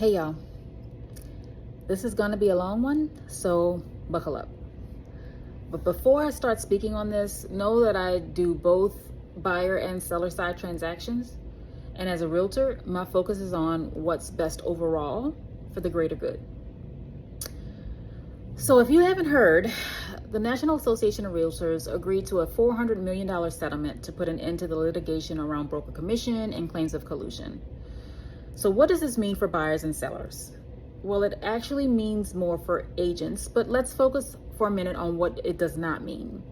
Hey y'all, this is gonna be a long one, so buckle up. But before I start speaking on this, know that I do both buyer and seller side transactions. And as a realtor, my focus is on what's best overall for the greater good. So if you haven't heard, the National Association of Realtors agreed to a $400 million settlement to put an end to the litigation around broker commission and claims of collusion. So what does this mean for buyers and sellers? Well, it actually means more for agents, but let's focus for a minute on what it does not mean.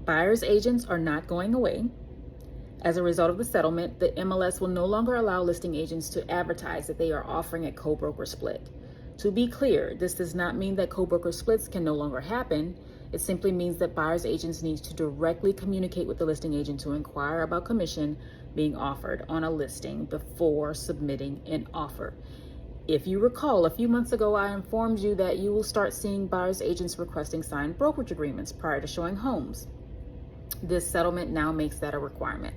Buyers' agents are not going away. As a result of the settlement, the MLS will no longer allow listing agents to advertise that they are offering a co-broker split. To be clear, this does not mean that co-broker splits can no longer happen. It simply means that buyers' agents need to directly communicate with the listing agent to inquire about commission being offered on a listing before submitting an offer. If you recall, a few months ago, I informed you that you will start seeing buyers' agents requesting signed brokerage agreements prior to showing homes. This settlement now makes that a requirement.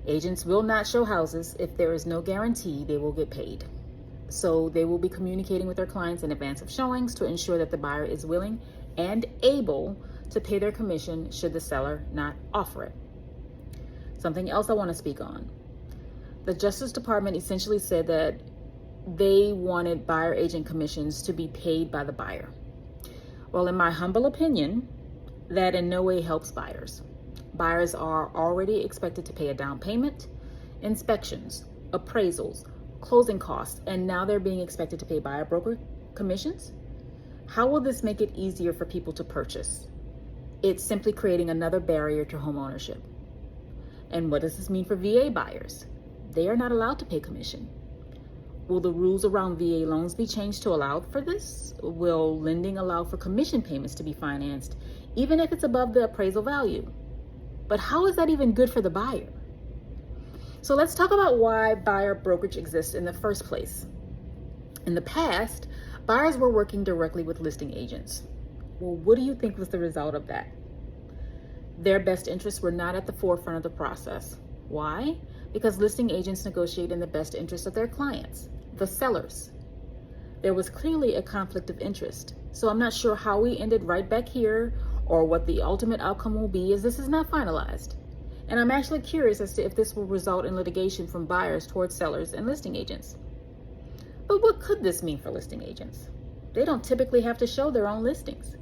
Agents will not show houses if there is no guarantee they will get paid. So they will be communicating with their clients in advance of showings to ensure that the buyer is willing and able to pay their commission should the seller not offer it. Something else I want to speak on. The Justice Department essentially said that they wanted buyer agent commissions to be paid by the buyer. Well, in my humble opinion, that in no way helps buyers. Buyers are already expected to pay a down payment, inspections, appraisals, closing costs, and now they're being expected to pay buyer broker commissions. How will this make it easier for people to purchase? It's simply creating another barrier to home ownership. And what does this mean for VA buyers? They are not allowed to pay commission. Will the rules around VA loans be changed to allow for this? Will lending allow for commission payments to be financed, even if it's above the appraisal value? But how is that even good for the buyer? So let's talk about why buyer brokerage exists in the first place. In the past, buyers were working directly with listing agents. Well, what do you think was the result of that? Their best interests were not at the forefront of the process. Why? Because listing agents negotiate in the best interest of their clients, the sellers. There was clearly a conflict of interest. So I'm not sure how we ended right back here or what the ultimate outcome will be, as this is not finalized. And I'm actually curious as to if this will result in litigation from buyers towards sellers and listing agents. But what could this mean for listing agents? They don't typically have to show their own listings.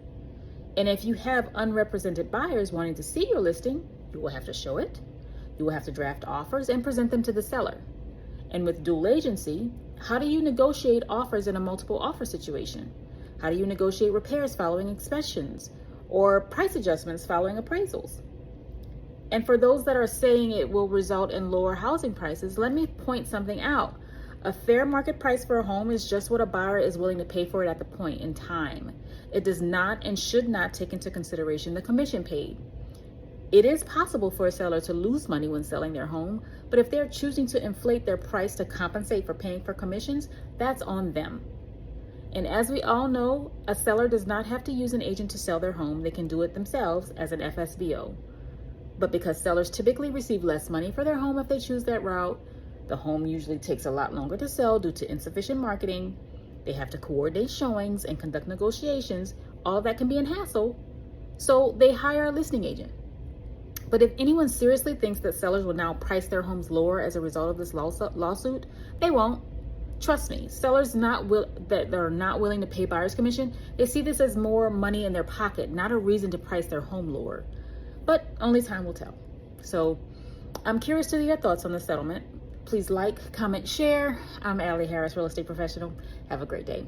And if you have unrepresented buyers wanting to see your listing, you will have to show it. You will have to draft offers and present them to the seller. And with dual agency, how do you negotiate offers in a multiple offer situation? How do you negotiate repairs following inspections or price adjustments following appraisals? And for those that are saying it will result in lower housing prices, let me point something out. A fair market price for a home is just what a buyer is willing to pay for it at the point in time. It does not and should not take into consideration the commission paid. It is possible for a seller to lose money when selling their home, but if they're choosing to inflate their price to compensate for paying for commissions, that's on them. And as we all know, a seller does not have to use an agent to sell their home. They can do it themselves as an FSBO. But because sellers typically receive less money for their home if they choose that route, the home usually takes a lot longer to sell due to insufficient marketing. They have to coordinate showings and conduct negotiations. All that can be a hassle. So they hire a listing agent. But if anyone seriously thinks that sellers will now price their homes lower as a result of this lawsuit, they won't. Trust me, sellers that are not willing to pay buyer's commission, they see this as more money in their pocket, not a reason to price their home lower. But only time will tell. So I'm curious to your thoughts on the settlement. Please like, comment, share. I'm Allie Harris, real estate professional. Have a great day.